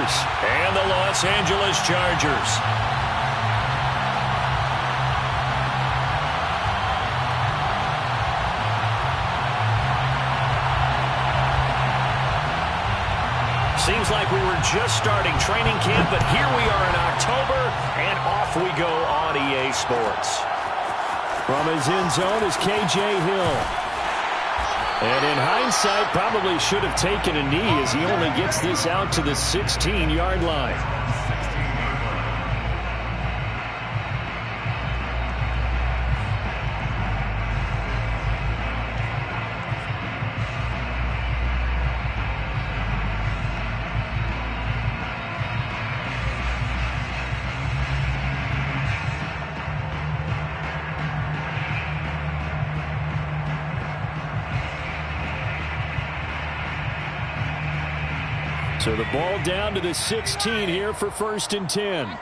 Raiders and the Los Angeles Chargers. Seems like we were just starting training camp, but here we are in October, and off we go on EA Sports. From his end zone is K.J. Hill. And in hindsight, probably should have taken a knee as he only gets this out to the 16-yard line. So the ball down to the 16 here for 1st and 10.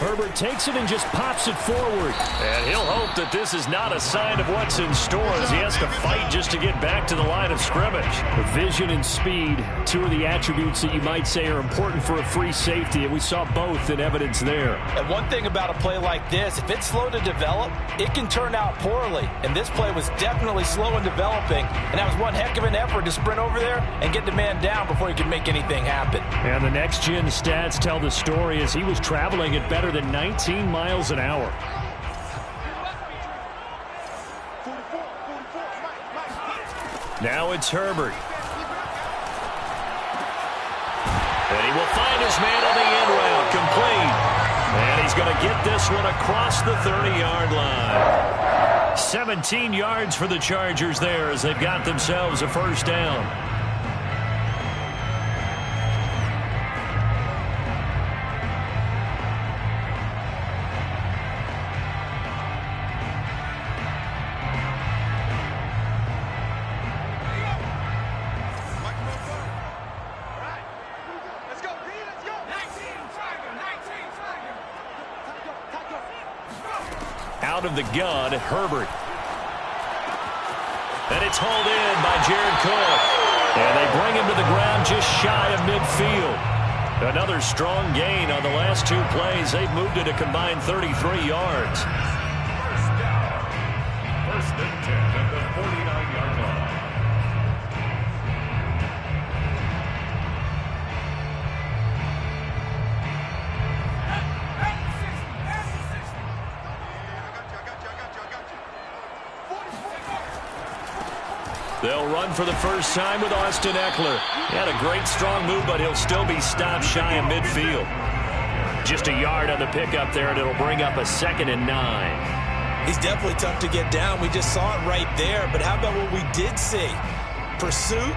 Herbert takes it and just pops it forward. And he'll hope that this is not a sign of what's in store as he has to fight just to get back to the line of scrimmage. Vision and speed, two of the attributes that you might say are important for a free safety, and we saw both in evidence there. And one thing about a play like this, if it's slow to develop, it can turn out poorly. And this play was definitely slow in developing, and that was one heck of an effort to sprint over there and get the man down before he could make anything happen. And the next-gen stats tell the story as he was traveling at better than 19 miles an hour. Now it's Herbert. And he will find his man on the end route, complete. And he's going to get this one across the 30-yard line. 17 yards for the Chargers there as they've got themselves a first down. Out of the gun, Herbert. And it's hauled in by Jared Cook. And they bring him to the ground just shy of midfield. Another strong gain on the last two plays. They've moved it a combined 33 yards. First down. 1st and 10 at the 49-yard line. They'll run for the first time with Austin Eckler. He had a great strong move, but he'll still be stopped shy of midfield. Just a yard on the pickup there, and it'll bring up a 2nd and 9. He's definitely tough to get down. We just saw it right there. But how about what we did see? Pursuit,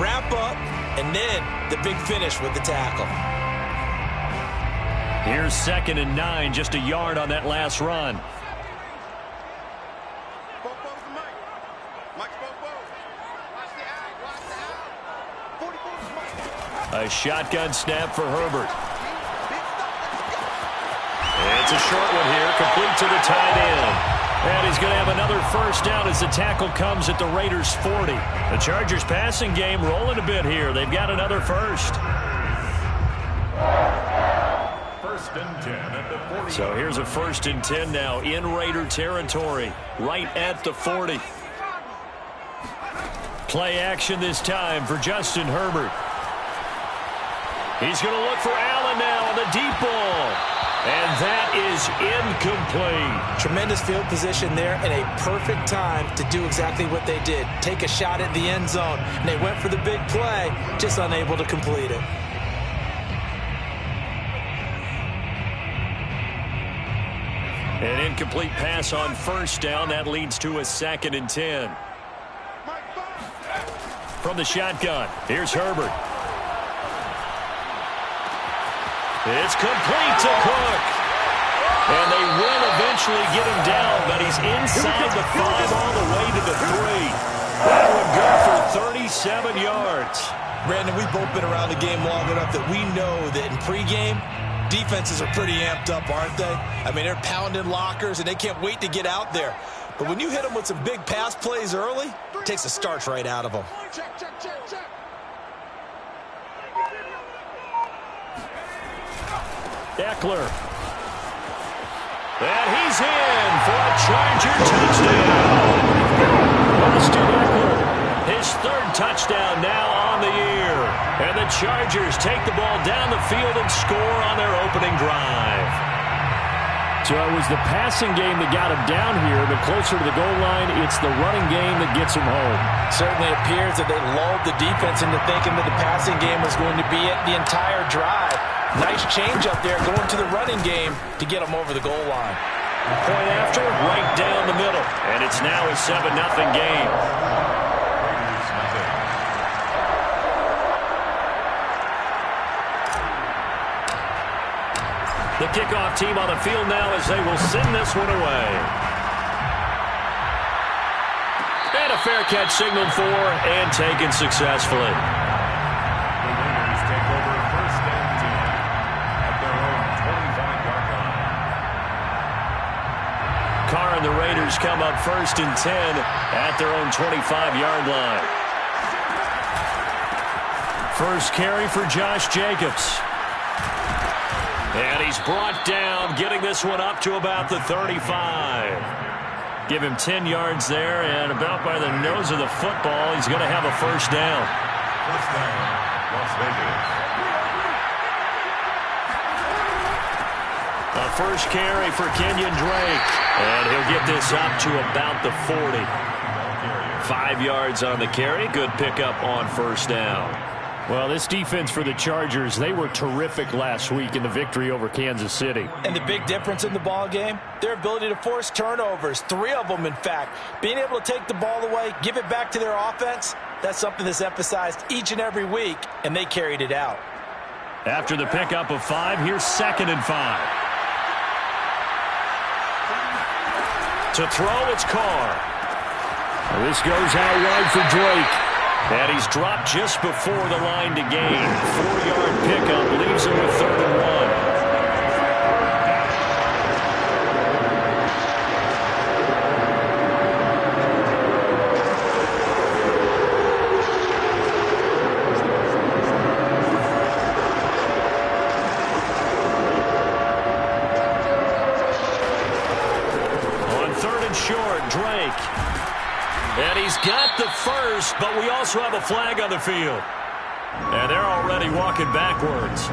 wrap up, and then the big finish with the tackle. Here's 2nd and 9, just a yard on that last run. A shotgun snap for Herbert. It's a short one here, complete to the tight end. And he's going to have another first down as the tackle comes at the Raiders' 40. The Chargers passing game rolling a bit here. They've got another first. 1st and 10 at the 40. So here's a 1st and 10 now in Raider territory, right at the 40. Play action this time for Justin Herbert. He's going to look for Allen now on the deep ball. And that is incomplete. Tremendous field position there and a perfect time to do exactly what they did. Take a shot at the end zone. And they went for the big play, just unable to complete it. An incomplete pass on first down. That leads to a 2nd and 10. From the shotgun, here's Herbert. It's complete to Cook. And they will eventually get him down, but he's inside the 5 all the way to the 3. That would go for 37 yards. Brandon, we've both been around the game long enough that we know that in pregame, defenses are pretty amped up, aren't they? I mean, they're pounding lockers, and they can't wait to get out there. But when you hit them with some big pass plays early, it takes the starch right out of them. Eckler. And he's in for a Charger touchdown. Austin Eckler, his third touchdown now on the year. And the Chargers take the ball down the field and score on their opening drive. So it was the passing game that got him down here, but closer to the goal line, it's the running game that gets him home. Certainly appears that they lulled the defense into thinking that the passing game was going to be it the entire drive. Nice change up there going to the running game to get them over the goal line. Point after, right down the middle. And it's now a 7-0 game. The kickoff team on the field now as they will send this one away. And a fair catch signaled for and taken successfully. The Raiders take over first and 10 at their own 25-yard line. Carr and the Raiders come up first and 10 at their own 25-yard line. First carry for Josh Jacobs. And he's brought down, getting this one up to about the 35. Give him 10 yards there, and about by the nose of the football, he's going to have a first down. First down, Las Vegas. A first carry for Kenyon Drake. And he'll get this up to about the 40. 5 yards on the carry. Good pickup on first down. Well, this defense for the Chargers, they were terrific last week in the victory over Kansas City. And the big difference in the ball game, their ability to force turnovers, 3 of them, in fact. Being able to take the ball away, give it back to their offense, that's something that's emphasized each and every week, and they carried it out. After the pickup of 5, here's 2nd and 5. To throw, it's Carr. Well, this goes out wide for Drake. And he's dropped just before the line to gain. 4-yard pickup leaves him with 3rd and 1. On 3rd and short, Drake. And he's got the first, but we also have a flag on the field. And they're already walking backwards.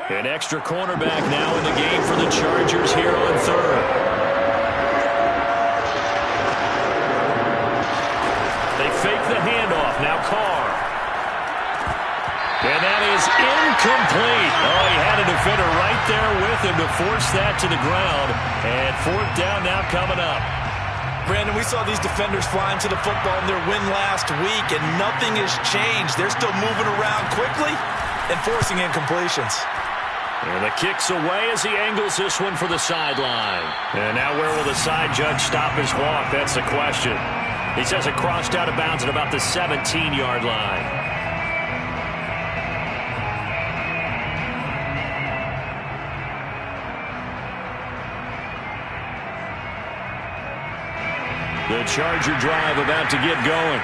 An extra cornerback now in the game for the Chargers here on 3rd. Fake the handoff. Now Carr. And that is incomplete. Oh, he had a defender right there with him to force that to the ground. And 4th down now coming up. Brandon, we saw these defenders flying to the football in their win last week, and nothing has changed. They're still moving around quickly and forcing incompletions. And the kick's away as he angles this one for the sideline. And now where will the side judge stop his walk? That's the question. He says it crossed out of bounds at about the 17-yard line. The Charger drive about to get going.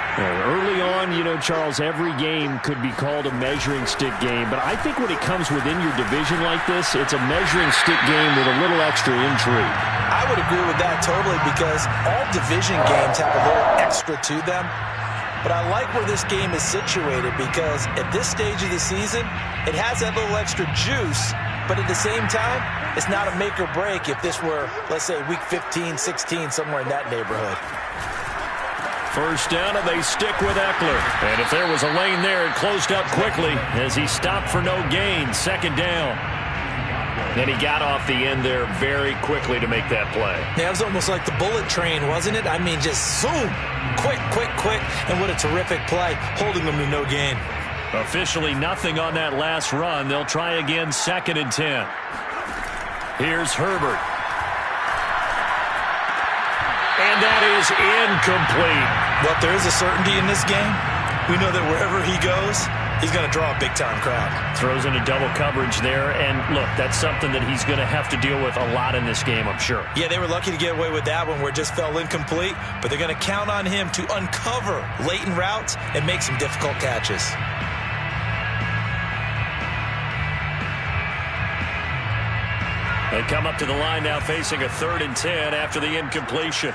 Early on, you know, Charles, every game could be called a measuring stick game. But I think when it comes within your division like this, it's a measuring stick game with a little extra intrigue. I would agree with that totally because all division games have a little extra to them. But I like where this game is situated because at this stage of the season, it has that little extra juice. But at the same time, it's not a make or break if this were, let's say, week 15, 16, somewhere in that neighborhood. First down, and they stick with Eckler. And if there was a lane there, it closed up quickly as he stopped for no gain. 2nd down. And he got off the end there very quickly to make that play. Yeah, it was almost like the bullet train, wasn't it? I mean, just zoom. Quick, quick, quick. And what a terrific play, holding them to no gain. Officially nothing on that last run. They'll try again, 2nd and 10. Here's Herbert. And that is incomplete. Well, if there is a certainty in this game, we know that wherever he goes, he's going to draw a big-time crowd. Throws into double coverage there, and look, that's something that he's going to have to deal with a lot in this game, I'm sure. Yeah, they were lucky to get away with that one where it just fell incomplete, but they're going to count on him to uncover latent routes and make some difficult catches. They come up to the line now facing a 3rd and 10 after the incompletion.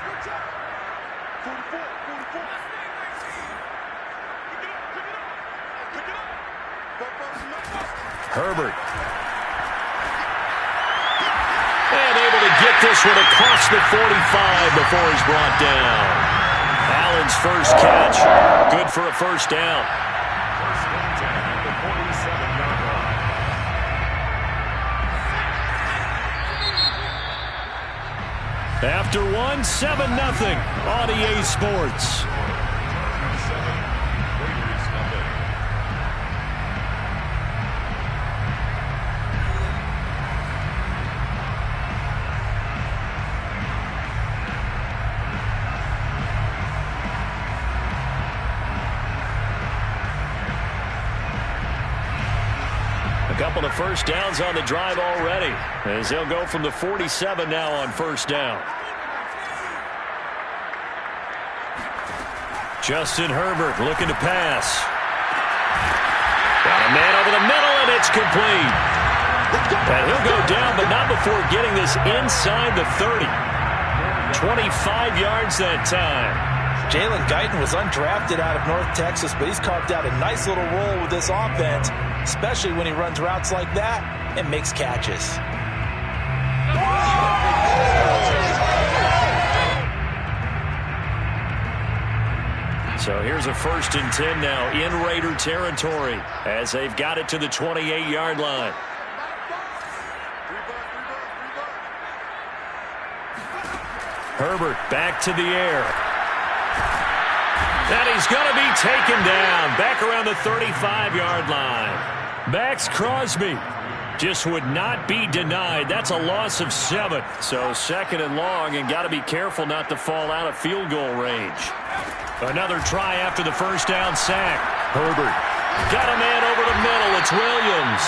Herbert. And able to get this one across the 45 before he's brought down. Allen's first catch. Good for a first down. First and 10 at the 47-yard line. After one, 7-0 on EA Sports. Couple of first downs on the drive already, as they'll go from the 47 now on first down. Justin Herbert looking to pass. Got a man over the middle, and it's complete. And he'll go down, but not before getting this inside the 30. 25 yards that time. Jalen Guyton was undrafted out of North Texas, but he's carved out a nice little role with this offense, especially when he runs routes like that and makes catches. So here's a 1st and 10 now in Raider territory as they've got it to the 28-yard line. Herbert back to the air. And he's going to be taken down back around the 35-yard line. Max Crosby just would not be denied. That's a loss of 7. So 2nd and long, and got to be careful not to fall out of field goal range. Another try after the first down sack. Herbert got a man over the middle. It's Williams.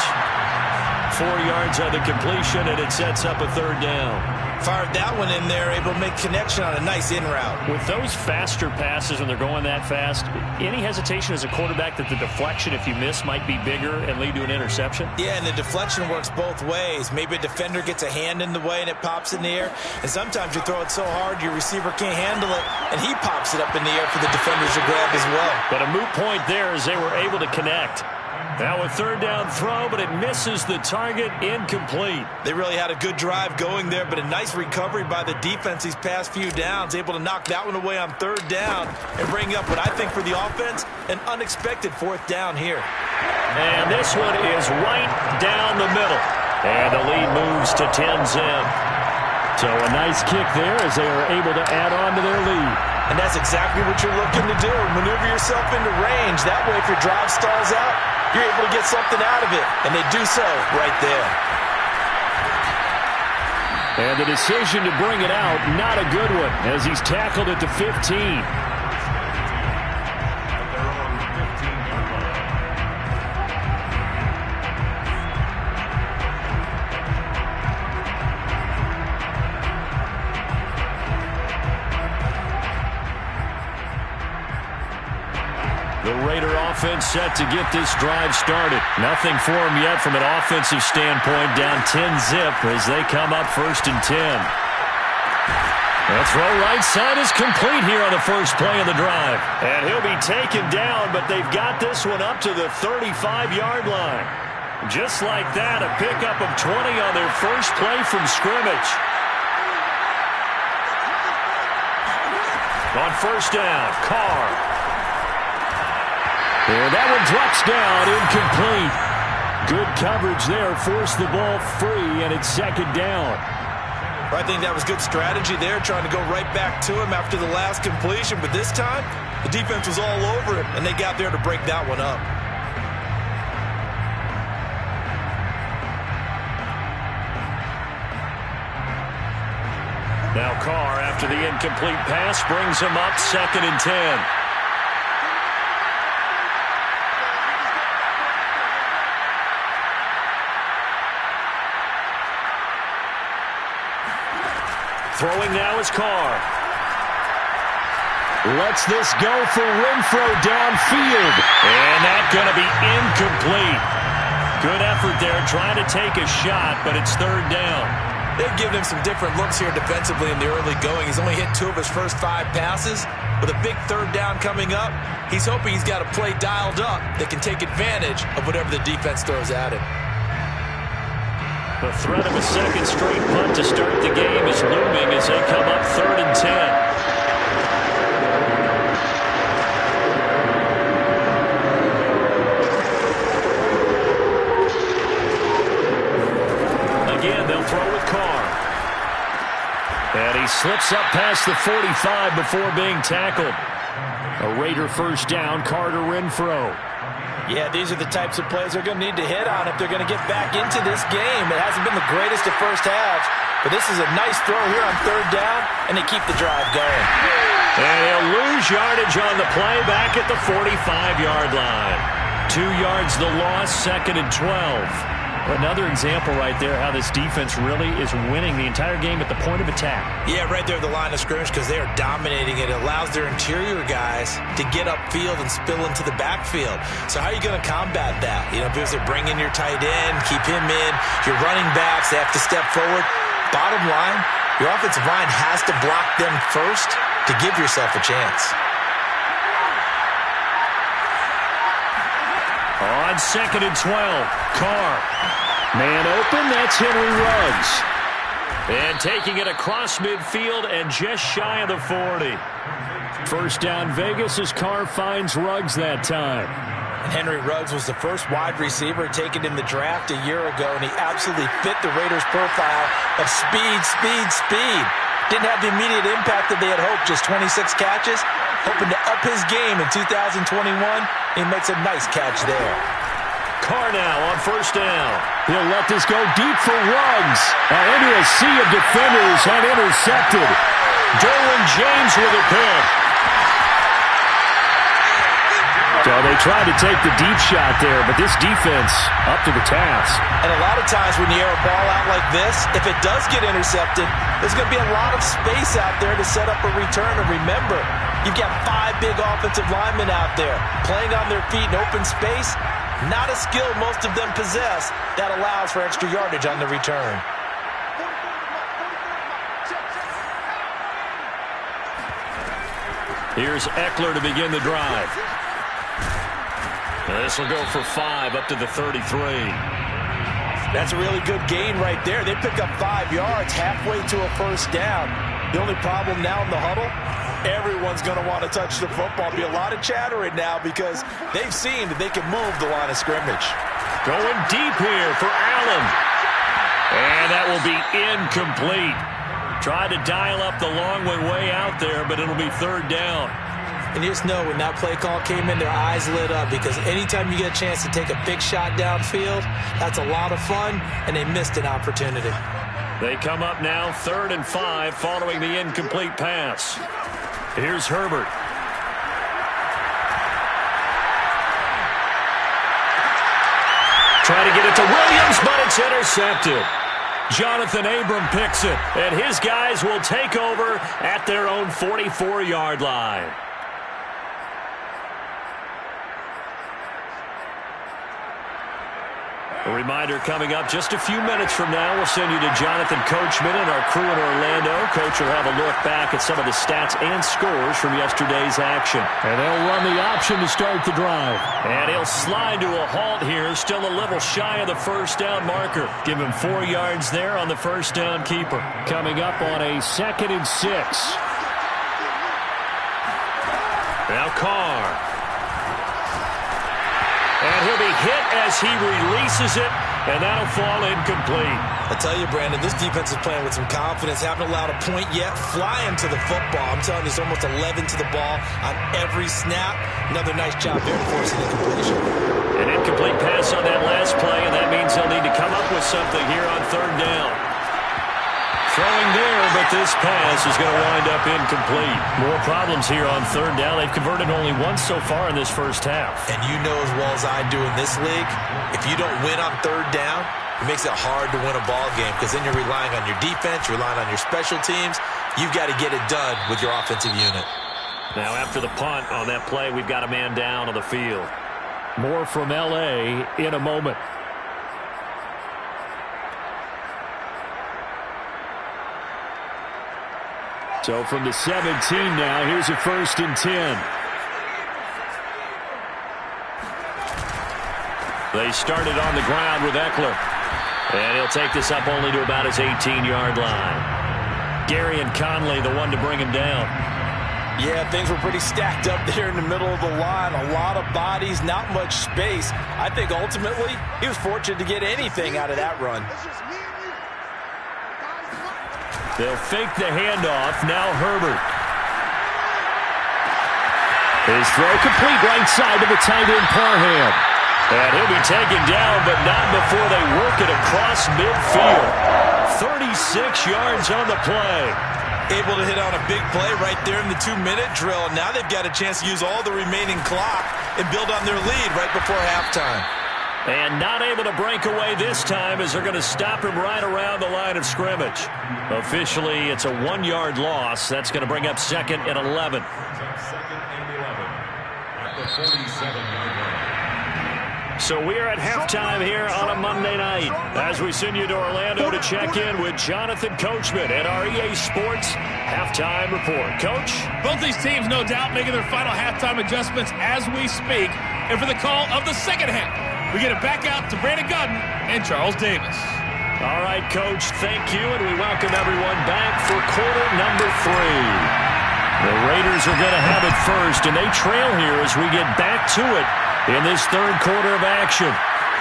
4 yards on the completion, and it sets up a 3rd down. Fired that one in there, able to make connection on a nice in route. With those faster passes, when they're going that fast, any hesitation as a quarterback that the deflection, if you miss, might be bigger and lead to an interception? Yeah, and the deflection works both ways. Maybe a defender gets a hand in the way and it pops in the air. And sometimes you throw it so hard your receiver can't handle it, and he pops it up in the air for the defenders to grab as well. But a moot point there as they were able to connect. Now a 3rd down throw, but it misses the target, incomplete. They really had a good drive going there, but a nice recovery by the defense these past few downs, able to knock that one away on 3rd down and bring up what I think for the offense, an unexpected 4th down here. And this one is right down the middle. And the lead moves to 10-zip. So a nice kick there as they are able to add on to their lead. And that's exactly what you're looking to do. Maneuver yourself into range. That way, if your drive stalls out, you're able to get something out of it. And they do so right there. And the decision to bring it out, not a good one, as he's tackled at the 15. The Raider offense set to get this drive started. Nothing for them yet from an offensive standpoint, down 10-zip as they come up 1st and 10. The throw right side is complete here on the first play of the drive. And he'll be taken down, but they've got this one up to the 35-yard line. Just like that, a pickup of 20 on their first play from scrimmage. On first down, Carr. And that one drops down, incomplete. Good coverage there, forced the ball free, and it's 2nd down. I think that was good strategy there, trying to go right back to him after the last completion. But this time, the defense was all over him, and they got there to break that one up. Carr, after the incomplete pass, brings him up 2nd and 10. Throwing now is Carr. Lets this go for Renfro downfield. And that's going to be incomplete. Good effort there trying to take a shot, but it's 3rd down. They've given him some different looks here defensively in the early going. He's only hit 2 of his first 5 passes. With a big 3rd down coming up, he's hoping he's got a play dialed up that can take advantage of whatever the defense throws at him. The threat of a 2nd straight punt to start the game is looming as they come up 3rd and 10. Again, they'll throw with Carr. And he slips up past the 45 before being tackled. A Raider 1st down, Carr to Renfro. Yeah, these are the types of plays they're going to need to hit on if they're going to get back into this game. It hasn't been the greatest of first halves, but this is a nice throw here on 3rd down, and they keep the drive going. And he'll lose yardage on the play back at the 45-yard line. 2 yards the loss, 2nd and 12. Another example right there how this defense really is winning the entire game at the point of attack. Yeah, right there at the line of scrimmage because they are dominating it. It allows their interior guys to get upfield and spill into the backfield. So how are you going to combat that? You know, because they bring in your tight end, keep him in. Your running backs, they have to step forward. Bottom line, your offensive line has to block them first to give yourself a chance. On 2nd and 12, Carr. Man open, that's Henry Ruggs. And taking it across midfield and just shy of the 40. 1st down Vegas as Carr finds Ruggs that time. And Henry Ruggs was the first wide receiver taken in the draft a year ago, and he absolutely fit the Raiders' profile of speed, speed, speed. Didn't have the immediate impact that they had hoped, just 26 catches. Hoping to up his game in 2021. He makes a nice catch there. Carr now on 1st down. He'll let this go deep for Ruggs. Into a sea of defenders and intercepted. Derwin James with a pick. So they tried to take the deep shot there, but this defense up to the task. And a lot of times when you air a ball out like this, if it does get intercepted, there's going to be a lot of space out there to set up a return. And remember, you've got 5 big offensive linemen out there playing on their feet in open space. Not a skill most of them possess that allows for extra yardage on the return. Here's Eckler to begin the drive. This will go for 5 up to the 33. That's a really good gain right there. They pick up 5 yards halfway to a 1st down. The only problem now in the huddle, everyone's going to want to touch the football. Be a lot of chatter right now because they've seen that they can move the line of scrimmage. Going deep here for Allen. And that will be incomplete. Tried to dial up the long one way out there, but it'll be 3rd down. And you just know when that play call came in, their eyes lit up because anytime you get a chance to take a big shot downfield, that's a lot of fun, and they missed an opportunity. They come up now 3rd and 5 following the incomplete pass. Here's Herbert. Trying to get it to Williams, but it's intercepted. Jonathan Abram picks it, and his guys will take over at their own 44-yard line. A reminder coming up just a few minutes from now. We'll send you to Jonathan Coachman and our crew in Orlando. Coach will have a look back at some of the stats and scores from yesterday's action. And they'll run the option to start the drive. And he'll slide to a halt here. Still a little shy of the 1st down marker. Give him 4 yards there on the 1st down keeper. Coming up on a 2nd and 6. Now Carr. And he'll be hit as he releases it, and that'll fall incomplete. I tell you, Brandon, this defense is playing with some confidence. Haven't allowed a point yet. Flying to the football. I'm telling you, it's almost 11 to the ball on every snap. Another nice job there forcing incompletion. An incomplete pass on that last play, and that means they'll need to come up with something here on 3rd down. throwing there, but this pass is going to wind up incomplete. More problems here on third down. They've converted only once so far in this first half. And you know as well as I do in this league, if you don't win on third down, it makes it hard to win a ball game because then you're relying on your defense, you're relying on your special teams. You've got to get it done with your offensive unit. Now after the punt on that play, we've got a man down on the field. More from L.A. in a moment. So from the 17 now, here's a 1st and 10. They started on the ground with Eckler. And he'll take this up only to about his 18-yard line. Gary and Conley, the one to bring him down. Yeah, things were pretty stacked up there in the middle of the line. A lot of bodies, not much space. I think ultimately he was fortunate to get anything out of that run. They'll fake the handoff. Now Herbert. His throw complete right side to the tight end Parham. And he'll be taken down, but not before they work it across midfield. 36 yards on the play. Able to hit on a big play right there in the 2-minute drill. Now they've got a chance to use all the remaining clock and build on their lead right before halftime. And not able to break away this time as they're going to stop him right around the line of scrimmage. Officially, it's a 1-yard loss. That's going to bring up 2nd and 11. So we are at halftime here on a Monday night as we send you to Orlando to check in with Jonathan Coachman at our EA Sports Halftime Report. Coach? Both these teams, no doubt, making their final halftime adjustments as we speak. And for the call of the second half, we get it back out to Brandon Gudden and Charles Davis. All right, Coach, thank you, and we welcome everyone back for quarter number 3. The Raiders are going to have it first, and they trail here as we get back to it in this third quarter of action.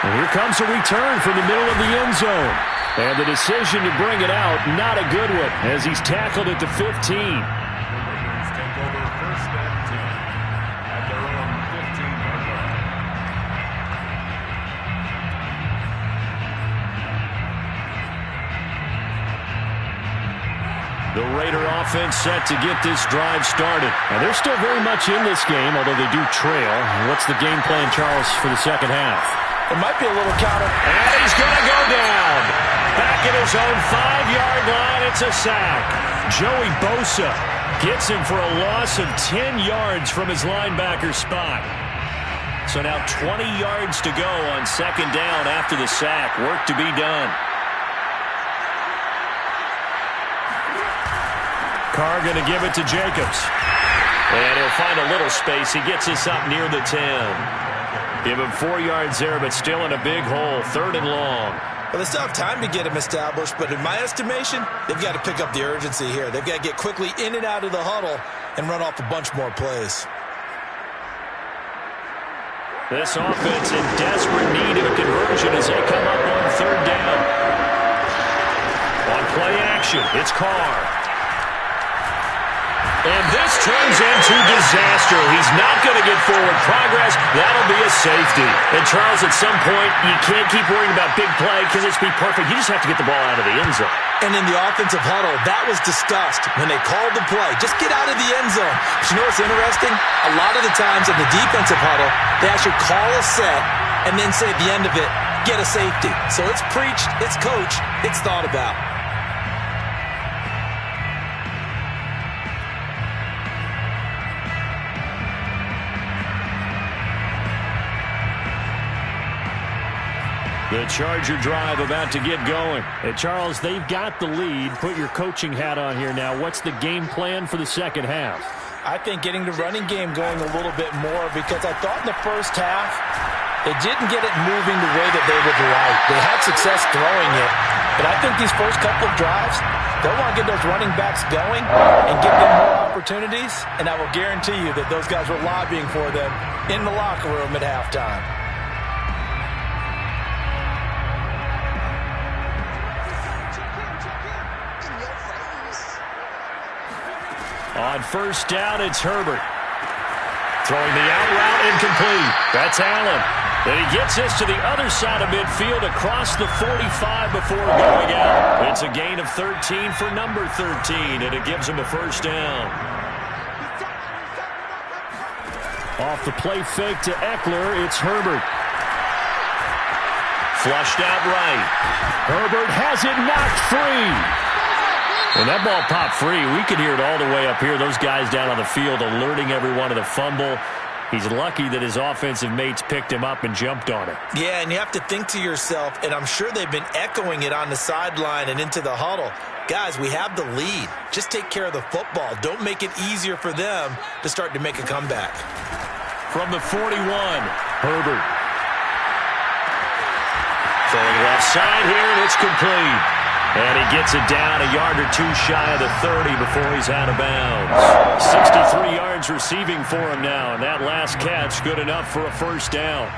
And here comes a return from the middle of the end zone. And the decision to bring it out, not a good one, as he's tackled at the 15. Take over 1st and 10 at their own 15-yard line. The Raider offense set to get this drive started. And they're still very much in this game, although they do trail. What's the game plan, Charles, for the second half? It might be a little counter. And he's going to go down. Back at his own 5-yard line, it's a sack. Joey Bosa gets him for a loss of 10 yards from his linebacker spot. So now 20 yards to go on 2nd down after the sack. Work to be done. Carr going to give it to Jacobs. And he'll find a little space. He gets us up near the 10. Give him 4 yards there, but still in a big hole. 3rd and long. Well, they still have time to get him established, but in my estimation, they've got to pick up the urgency here. They've got to get quickly in and out of the huddle and run off a bunch more plays. This offense in desperate need of a conversion as they come up on 3rd down. On play action, it's Carr. And this turns into disaster. He's not going to get forward progress. That'll be a safety. And, Charles, at some point, you can't keep worrying about big play because it's be perfect. You just have to get the ball out of the end zone. And in the offensive huddle, that was discussed when they called the play. Just get out of the end zone. But you know what's interesting? A lot of the times in the defensive huddle, they actually call a set and then say at the end of it, get a safety. So it's preached, it's coached, it's thought about. The Charger drive about to get going. Hey, Charles, they've got the lead. Put your coaching hat on here now. What's the game plan for the second half? I think getting the running game going a little bit more because I thought in the first half they didn't get it moving the way that they would like. They had success throwing it, but I think these first couple of drives, they'll want to get those running backs going and give them more opportunities, and I will guarantee you that those guys were lobbying for them in the locker room at halftime. On 1st down, it's Herbert. Throwing the out route incomplete. That's Allen. And he gets this to the other side of midfield across the 45 before going out. It's a gain of 13 for number 13, and it gives him a first down. Off the play fake to Eckler, it's Herbert. Flushed out right. Herbert has it knocked free. When that ball popped free, we could hear it all the way up here. Those guys down on the field alerting everyone of the fumble. He's lucky that his offensive mates picked him up and jumped on it. Yeah, and you have to think to yourself, and I'm sure they've been echoing it on the sideline and into the huddle. Guys, we have the lead. Just take care of the football. Don't make it easier for them to start to make a comeback. From the 41, Herbert. Throwing left side here, and it's complete. And he gets it down a yard or two shy of the 30 before he's out of bounds. 63 yards receiving for him now, and that last catch good enough for a first down.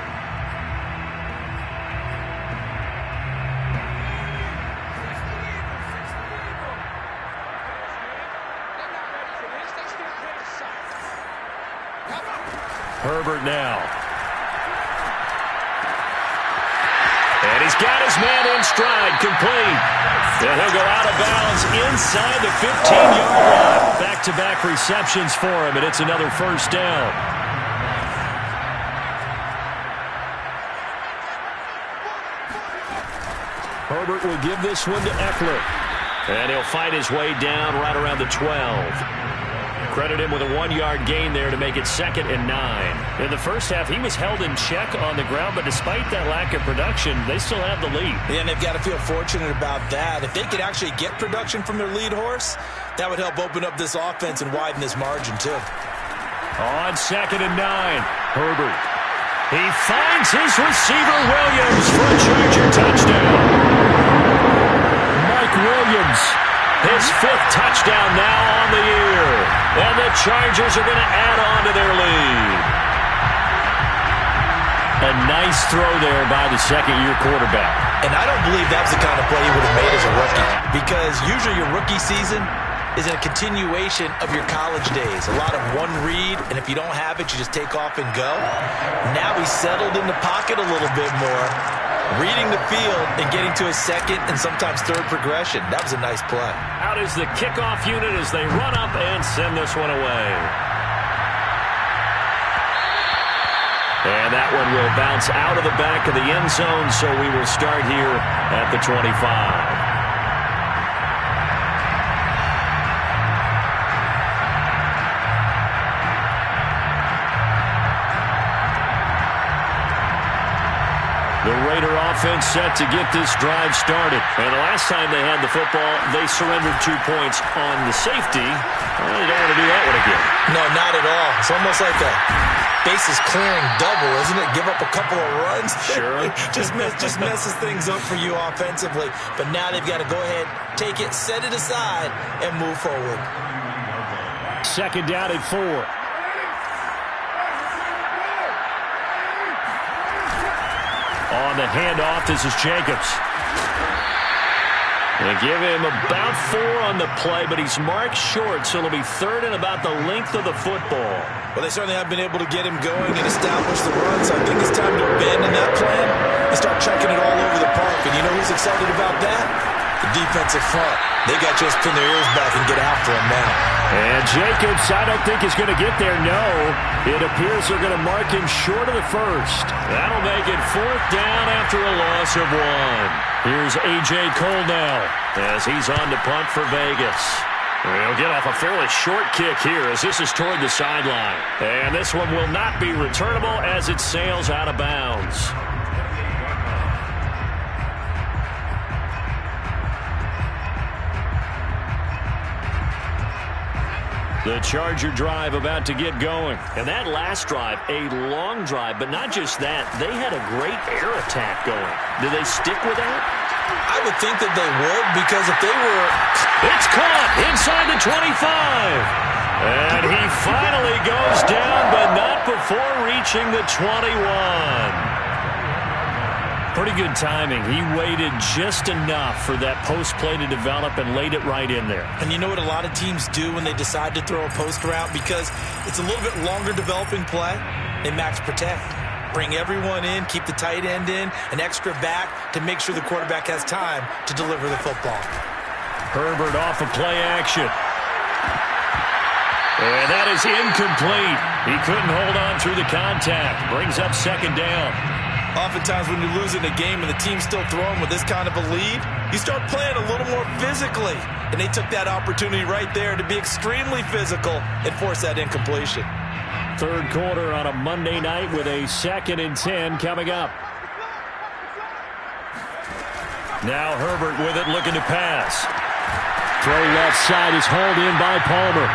Herbert now. And he's got his man in stride, complete. And he'll go out of bounds inside the 15-yard line. Back-to-back receptions for him, and it's another first down. Herbert will give this one to Eckler. And he'll find his way down right around the 12. Credit him with a 1-yard gain there to make it 2nd and 9. In the first half, he was held in check on the ground, but despite that lack of production, they still have the lead. Yeah, and they've got to feel fortunate about that. If they could actually get production from their lead horse, that would help open up this offense and widen this margin, too. On 2nd and 9, Herbert. He finds his receiver, Williams, for a Charger touchdown. Mike Williams, his 5th touchdown now on the year. And the Chargers are going to add on to their lead. A nice throw there by the second-year quarterback. And I don't believe that was the kind of play he would have made as a rookie. Because usually your rookie season is a continuation of your college days. A lot of one read, and if you don't have it, you just take off and go. Now he's settled in the pocket a little bit more, reading the field and getting to a second and sometimes third progression. That was a nice play. Out is the kickoff unit as they run up and send this one away. And that one will bounce out of the back of the end zone, so we will start here at the 25. The Raider offense set to get this drive started. And the last time they had the football, they surrendered 2 points on the safety. Well, they don't want to do that one again. No, not at all. It's almost like a bases clearing double, isn't it? Give up a couple of runs. Sure. just messes things up for you offensively. But now they've got to go ahead, take it, set it aside, and move forward. 2nd down and 4. On the handoff, this is Jacobs. They give him about 4 on the play, but he's marked short, so it'll be 3rd and about the length of the football. Well, they certainly have been able to get him going and establish the run, so I think it's time to abandon that plan and start chucking it all over the park. And you know who's excited about that? The defensive front. They got to just pin their ears back and get after him now. And Jacobs, I don't think is going to get there. No, it appears they're going to mark him short of the first. That'll make it 4th down after a loss of 1. Here's A.J. Cole now as he's on to punt for Vegas. He'll get off a fairly short kick here as this is toward the sideline. And this one will not be returnable as it sails out of bounds. The Charger drive about to get going. And that last drive, a long drive, but not just that. They had a great air attack going. Do they stick with that? I would think that they would, because if they were... It's caught inside the 25. And he finally goes down, but not before reaching the 21. Pretty good timing. He waited just enough for that post play to develop and laid it right in there. And you know what a lot of teams do when they decide to throw a post route? Because it's a little bit longer developing play, they max protect. Bring everyone in, keep the tight end in, an extra back to make sure the quarterback has time to deliver the football. Herbert off of play action. And that is incomplete. He couldn't hold on through the contact. Brings up second down. Oftentimes when you're losing a game and the team's still throwing with this kind of a lead, you start playing a little more physically. And they took that opportunity right there to be extremely physical and force that incompletion. Third quarter on a Monday night with a 2nd and 10 coming up. Now Herbert with it, looking to pass. Throw left side is hauled in by Palmer.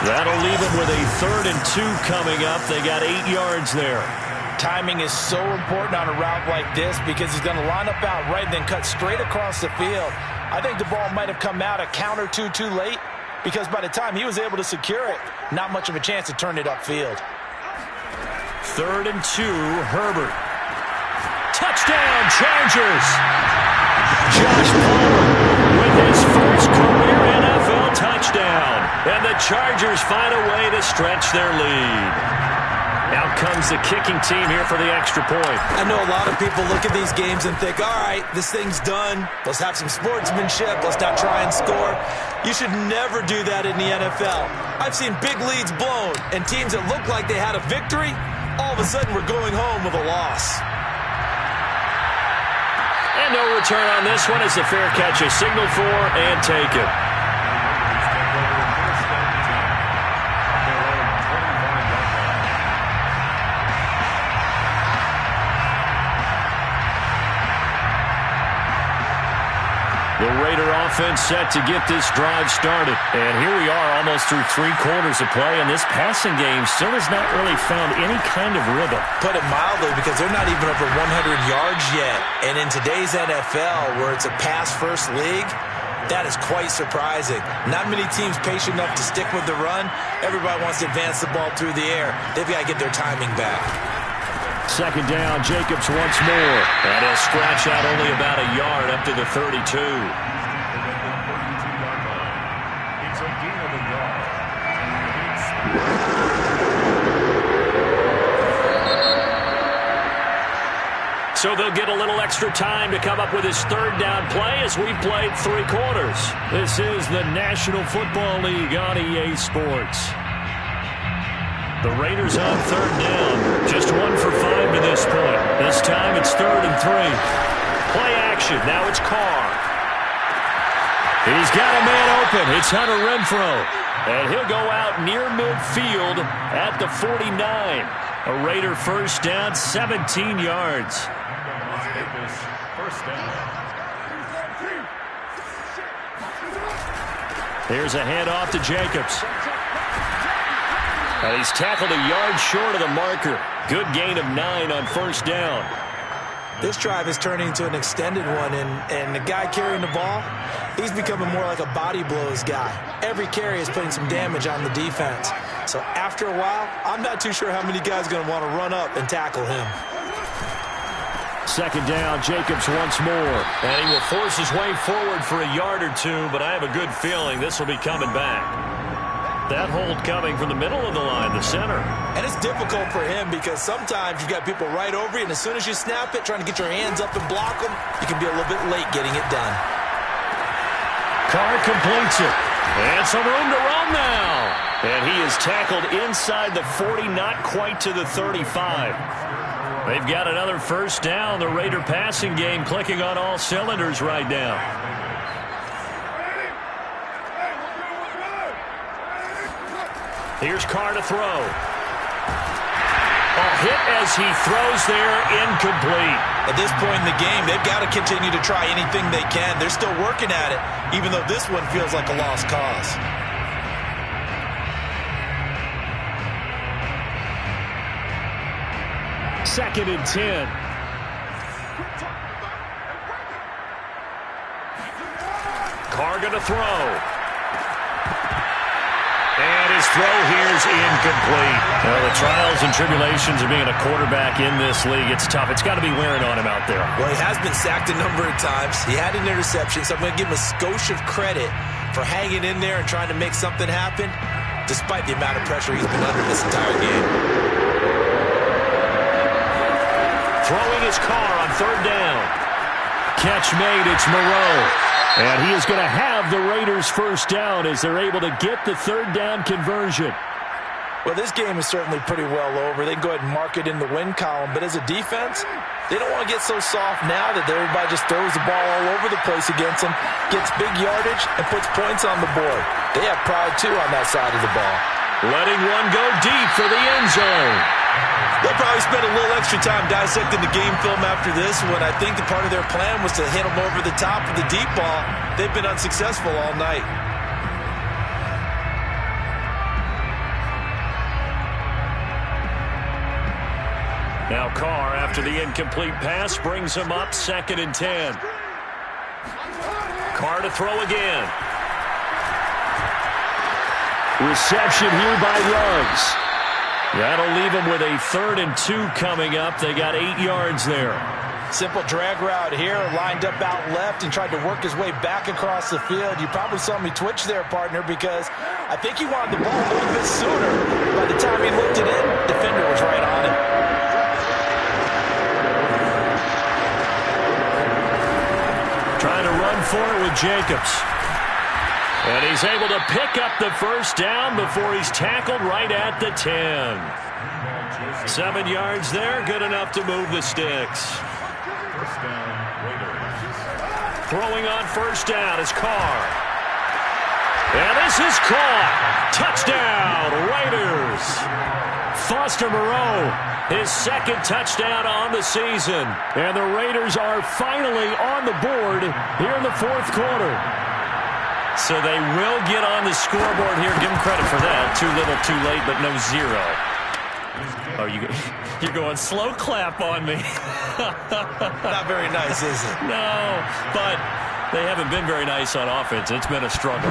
That'll leave him with a 3rd and 2 coming up. They got 8 yards there. Timing is so important on a route like this because he's going to line up out right and then cut straight across the field. I think the ball might have come out a count or two too late because by the time he was able to secure it, not much of a chance to turn it upfield. 3rd and 2, Herbert. Touchdown, Chargers! Josh Palmer with his first career NFL touchdown. And the Chargers find a way to stretch their lead. Out comes the kicking team here for the extra point. I know a lot of people look at these games and think, all right, this thing's done. Let's have some sportsmanship. Let's not try and score. You should never do that in the NFL. I've seen big leads blown, and teams that look like they had a victory, all of a sudden we're going home with a loss. And no return on this one as the fair catch is signaled for and taken. The Raider offense set to get this drive started. And here we are almost through 3 quarters of play, and this passing game still has not really found any kind of rhythm. Put it mildly, because they're not even over 100 yards yet. And in today's NFL, where it's a pass-first league, that is quite surprising. Not many teams patient enough to stick with the run. Everybody wants to advance the ball through the air. They've got to get their timing back. 2nd down, Jacobs once more. And he'll scratch out only about a yard up to the 32. It's a gain of a yard. So they'll get a little extra time to come up with his 3rd down play as we've played 3 quarters. This is the National Football League on EA Sports. The Raiders on 3rd down. Just 1 for 5 to this point. This time it's 3rd and 3. Play action. Now it's Carr. He's got a man open. It's Hunter Renfrow. And he'll go out near midfield at the 49. A Raider first down, 17 yards. First down. Here's a handoff to Jacobs. And he's tackled a yard short of the marker. Good gain of 9 on first down. This drive is turning into an extended one, and the guy carrying the ball, he's becoming more like a body blows guy. Every carry is putting some damage on the defense. So after a while, I'm not too sure how many guys are going to want to run up and tackle him. 2nd down, Jacobs once more. And he will force his way forward for a yard or 2, but I have a good feeling this will be coming back. That hold coming from the middle of the line, the center. And it's difficult for him because sometimes you've got people right over you, and as soon as you snap it, trying to get your hands up and block them, you can be a little bit late getting it done. Carr completes it. And some room to run now. And he is tackled inside the 40, not quite to the 35. They've got another first down. The Raider passing game clicking on all cylinders right now. Here's Carr to throw. A hit as he throws there, incomplete. At this point in the game, they've got to continue to try anything they can. They're still working at it, even though this one feels like a lost cause. Second and 10. Carr going to throw. And his throw here is incomplete. Well, the trials and tribulations of being a quarterback in this league, it's tough. It's got to be wearing on him out there. Well, he has been sacked a number of times. He had an interception, so I'm going to give him a skosh of credit for hanging in there and trying to make something happen, despite the amount of pressure he's been under this entire game. Throwing his car on third down. Catch made, it's Moreau. And he is going to have the Raiders first down as they're able to get the third down conversion. Well, this game is certainly pretty well over. They can go ahead and mark it in the win column. But as a defense, they don't want to get so soft now that everybody just throws the ball all over the place against them, gets big yardage, and puts points on the board. They have pride, too, on that side of the ball. Letting one go deep for the end zone. They'll probably spend a little extra time dissecting the game film after this one. I think the part of their plan was to hit them over the top with the deep ball. They've been unsuccessful all night. Now Carr, after the incomplete pass, brings him up 2nd and 10. Carr to throw again. Reception here by Ruggs. That'll leave him with a 3rd and 2 coming up. They got 8 yards there. Simple drag route here, lined up out left and tried to work his way back across the field. You probably saw me twitch there, partner, because I think he wanted the ball a little bit sooner. By the time he looked it in, the defender was right on it. Trying to run for it with Jacobs. And he's able to pick up the first down before he's tackled right at the 10. 7 yards there, good enough to move the sticks. Throwing on first down is Carr. And this is caught. Touchdown, Raiders. Foster Moreau, his 2nd touchdown on the season. And the Raiders are finally on the board here in the 4th quarter. So they will get on the scoreboard here. Give them credit for that. Too little, too late, but no 0. Oh, you're going slow clap on me. Not very nice, is it? No, but they haven't been very nice on offense. It's been a struggle.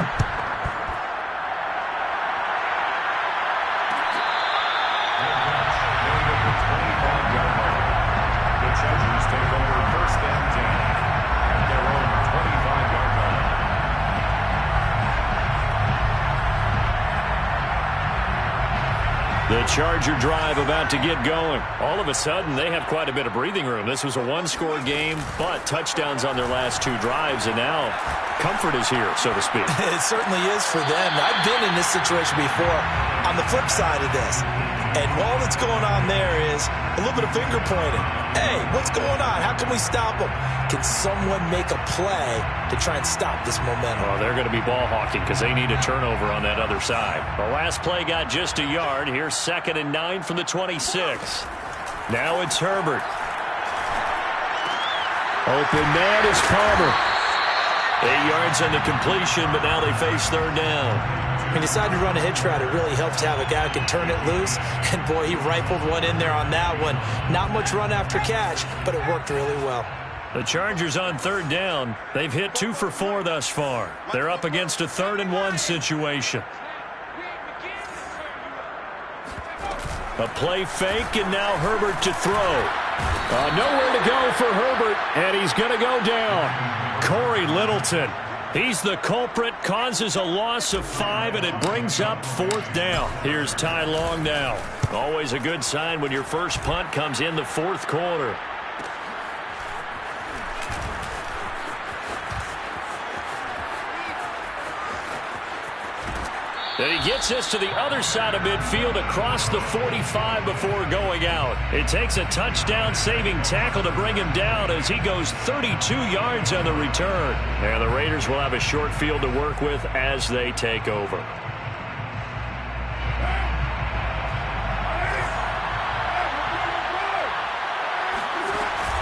The Charger drive about to get going. All of a sudden, they have quite a bit of breathing room. This was a one-score game, but touchdowns on their last 2 drives, and now comfort is here, so to speak. It certainly is for them. I've been in this situation before on the flip side of this. And all that's going on there is a little bit of finger pointing. Hey, what's going on? How can we stop them? Can someone make a play to try and stop this momentum? Well, they're going to be ball hawking because they need a turnover on that other side. The last play got just a yard. Here's 2nd and 9 from the 26. Now it's Herbert. Open man is Palmer. 8 yards on the completion, but now they face 3rd down. He decided to run a hitch route. It really helps to have a guy who can turn it loose. And, boy, he rifled one in there on that one. Not much run after catch, but it worked really well. The Chargers on 3rd down. They've hit 2 for 4 thus far. They're up against a 3rd and 1 situation. A play fake, and now Herbert to throw. Nowhere to go for Herbert, and he's going to go down. Corey Littleton. He's the culprit, causes a loss of 5, and it brings up 4th down. Here's Ty Long now. Always a good sign when your first punt comes in the 4th quarter. And he gets this to the other side of midfield across the 45 before going out. It takes a touchdown-saving tackle to bring him down as he goes 32 yards on the return. And the Raiders will have a short field to work with as they take over.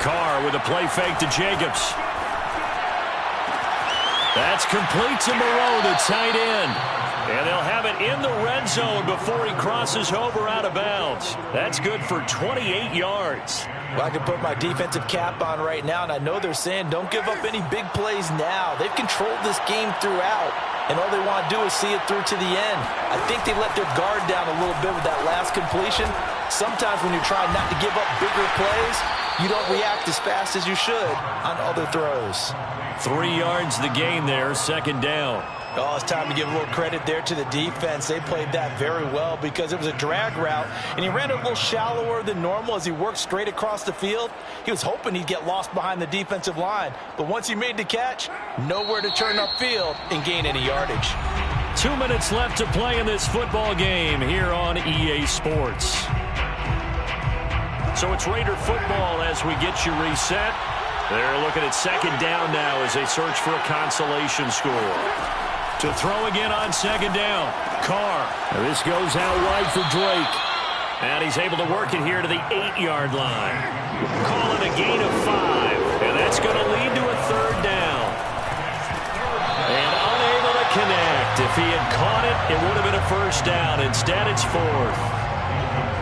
Carr with a play fake to Jacobs. That's complete to Moreau, the tight end. And they'll have it in the red zone before he crosses over out of bounds. That's good for 28 yards. Well, I can put my defensive cap on right now, and I know they're saying don't give up any big plays now. They've controlled this game throughout. and all they want to do is see it through to the end. I think they let their guard down a little bit with that last completion. Sometimes when you're trying not to give up bigger plays, you don't react as fast as you should on other throws. 3 yards the gain there, second down. Oh, it's time to give a little credit there to the defense. They played that very well because it was a drag route, and he ran it a little shallower than normal as he worked straight across the field. He was hoping he'd get lost behind the defensive line, but once he made the catch, nowhere to turn upfield and gain any yardage. 2 minutes left to play in this football game here on EA Sports. So it's Raider football as we get you reset. They're looking at second down now as they search for a consolation score. To throw again on second down, Carr. This goes out wide for Drake. And he's able to work it here to the 8-yard line. Call it a gain of 5. And that's going to lead to a third down. And unable to connect. If he had caught it, it would have been a first down. Instead, it's fourth.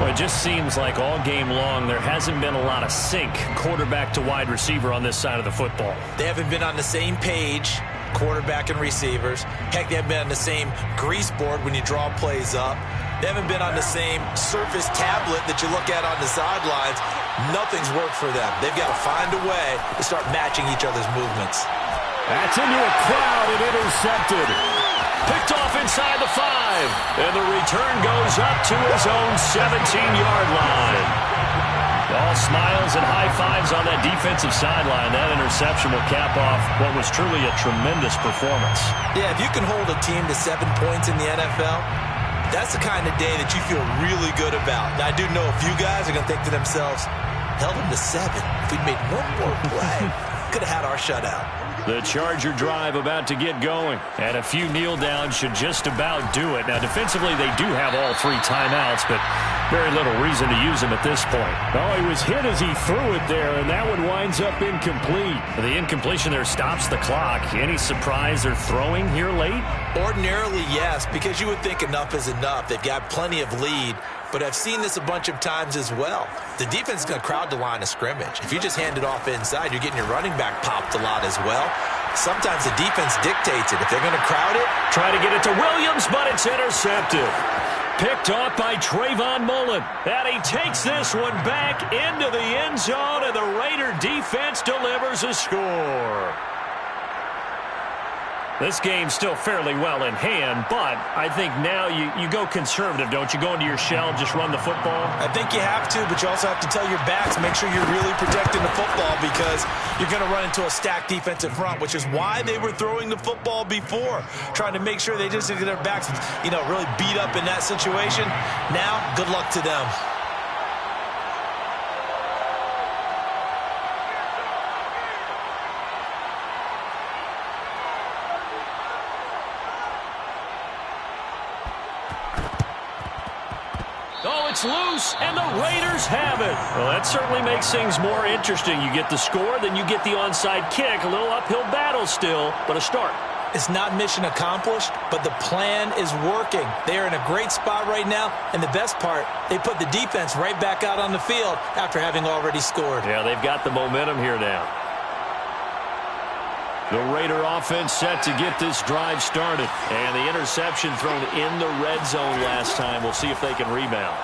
Well, it just seems like all game long there hasn't been a lot of sync quarterback to wide receiver on this side of the football. They haven't been on the same page, quarterback and receivers. Heck, they haven't been on the same grease board when you draw plays up. They haven't been on the same Surface tablet that you look at on the sidelines. Nothing's worked for them. They've got to find a way to start matching each other's movements. That's into a crowd and intercepted. Picked off inside the 5. And the return goes up to his own 17-yard line. All smiles and high fives on that defensive sideline. That interception will cap off what was truly a tremendous performance. Yeah, if you can hold a team to 7 points in the NFL, that's the kind of day that you feel really good about. Now, I do know a few guys are going to think to themselves, held them to 7. If we'd made one more play, could have had our shutout. The Charger drive about to get going. And a few kneel downs should just about do it. Now, defensively, they do have all 3 timeouts, but very little reason to use them at this point. Oh, he was hit as he threw it there, and that one winds up incomplete. The incompletion there stops the clock. Any surprise they're throwing here late? Ordinarily, yes, because you would think enough is enough. They've got plenty of lead. But I've seen this a bunch of times as well. The defense is going to crowd the line of scrimmage. If you just hand it off inside, you're getting your running back popped a lot as well. Sometimes the defense dictates it. If they're going to crowd it, try to get it to Williams, but it's intercepted. Picked off by Trayvon Mullen. And he takes this one back into the end zone, and the Raider defense delivers a score. This game's still fairly well in hand, but I think now you go conservative, don't you? Go into your shell, just run the football? I think you have to, but you also have to tell your backs, make sure you're really protecting the football because you're going to run into a stacked defensive front, which is why they were throwing the football before, trying to make sure they just get their backs, really beat up in that situation. Now, good luck to them. Oh, it's loose, and the Raiders have it. Well, that certainly makes things more interesting. You get the score, then you get the onside kick. A little uphill battle still, but a start. It's not mission accomplished, but the plan is working. They are in a great spot right now, and the best part, they put the defense right back out on the field after having already scored. Yeah, they've got the momentum here now. The Raider offense set to get this drive started. And the interception thrown in the red zone last time. We'll see if they can rebound.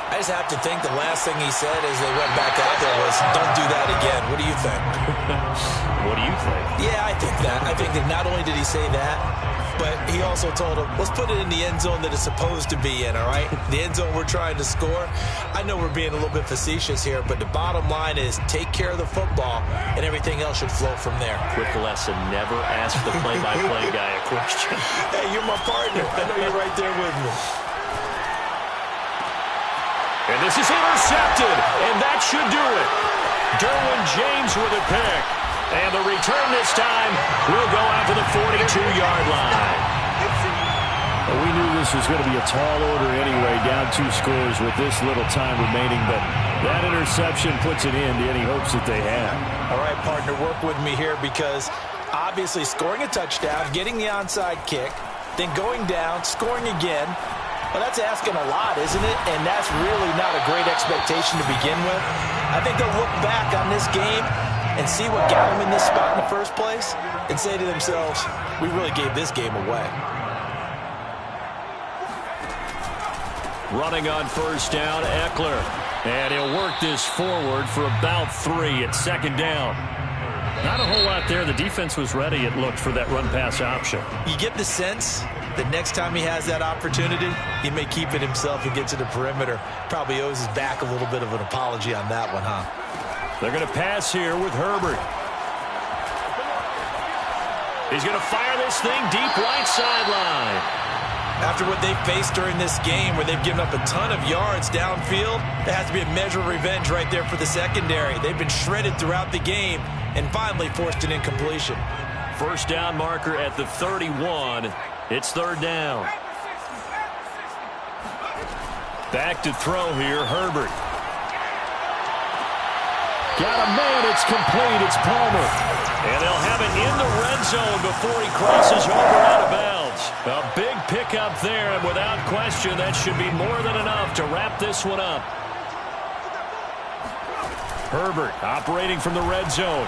I just have to think the last thing he said as they went back out there was, don't do that again. What do you think? What do you think? Yeah, I think that. I think that not only did he say that, but he also told him, let's put it in the end zone that it's supposed to be in, all right? The end zone we're trying to score. I know we're being a little bit facetious here, but the bottom line is take care of the football, and everything else should flow from there. Quick lesson, never ask the play-by-play guy a question. Hey, you're my partner. I know you're right there with me. And this is intercepted, and that should do it. Derwin James with a pick. And the return this time will go out to the 42-yard line. Well, we knew this was going to be a tall order anyway, down 2 scores with this little time remaining, but that interception puts an end to any hopes that they had. All right, partner, work with me here because obviously scoring a touchdown, getting the onside kick, then going down, scoring again, well, that's asking a lot, isn't it? And that's really not a great expectation to begin with. I think they'll look back on this game and see what got them in this spot in the first place and say to themselves, we really gave this game away. Running on first down, Eckler. And he'll work this forward for about 3 at second down. Not a whole lot there. The defense was ready, it looked, for that run-pass option. You get the sense that next time he has that opportunity, he may keep it himself and get to the perimeter. Probably owes his back a little bit of an apology on that one, huh? They're going to pass here with Herbert. He's going to fire this thing deep right sideline. After what they've faced during this game, where they've given up a ton of yards downfield, there has to be a measure of revenge right there for the secondary. They've been shredded throughout the game and finally forced an incompletion. First down marker at the 31. It's third down. Back to throw here, Herbert. Got a man, it's complete, it's Palmer. And they'll have it in the red zone before he crosses over out of bounds. A big pickup there, and without question, that should be more than enough to wrap this one up. Herbert operating from the red zone.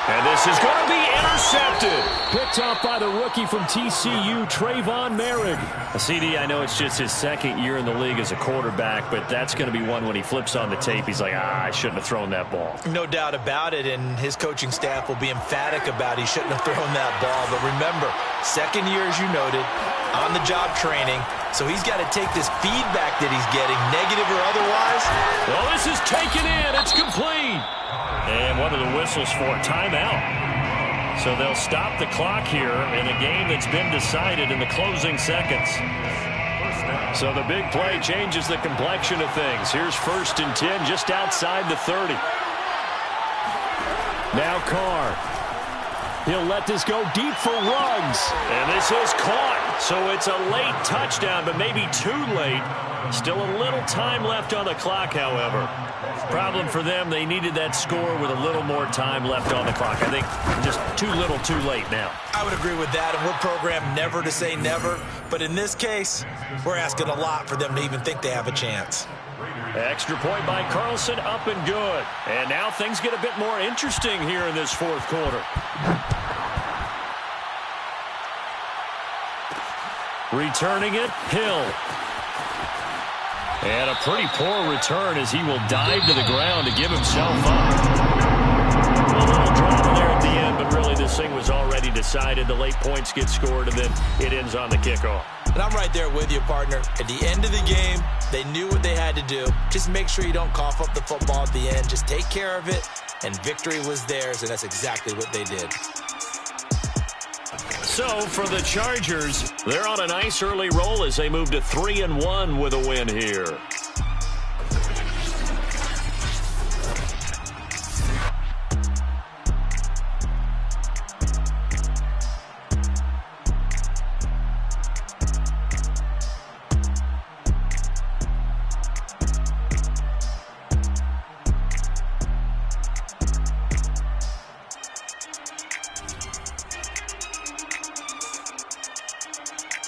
And this is going to be intercepted. Picked off by the rookie from TCU, Trayvon Merrick. CD, I know it's just his second year in the league as a quarterback, but that's going to be one when he flips on the tape, he's like, I shouldn't have thrown that ball. No doubt about it, and his coaching staff will be emphatic about he shouldn't have thrown that ball. But remember, second year, as you noted, on-the-job training, so he's got to take this feedback that he's getting, negative or otherwise. Well, this is taken in. It's complete. And what are the whistles for? Timeout. So they'll stop the clock here in a game that's been decided in the closing seconds. So the big play changes the complexion of things. Here's 1st and 10 just outside the 30. Now Carr. He'll let this go deep for Ruggs. And this is caught. So it's a late touchdown, but maybe too late. Still a little time left on the clock, however. Problem for them, they needed that score with a little more time left on the clock. I think just too little too late now. I would agree with that, and we're programmed never to say never. But in this case, we're asking a lot for them to even think they have a chance. Extra point by Carlson, up and good. And now things get a bit more interesting here in this fourth quarter. Returning it, Hill. And a pretty poor return as he will dive to the ground to give himself up. A little drama there at the end, but really this thing was already decided. The late points get scored, and then it ends on the kickoff. And I'm right there with you, partner. At the end of the game, they knew what they had to do. Just make sure you don't cough up the football at the end. Just take care of it, and victory was theirs, and that's exactly what they did. So for the Chargers, they're on a nice early roll as they move to 3-1 with a win here.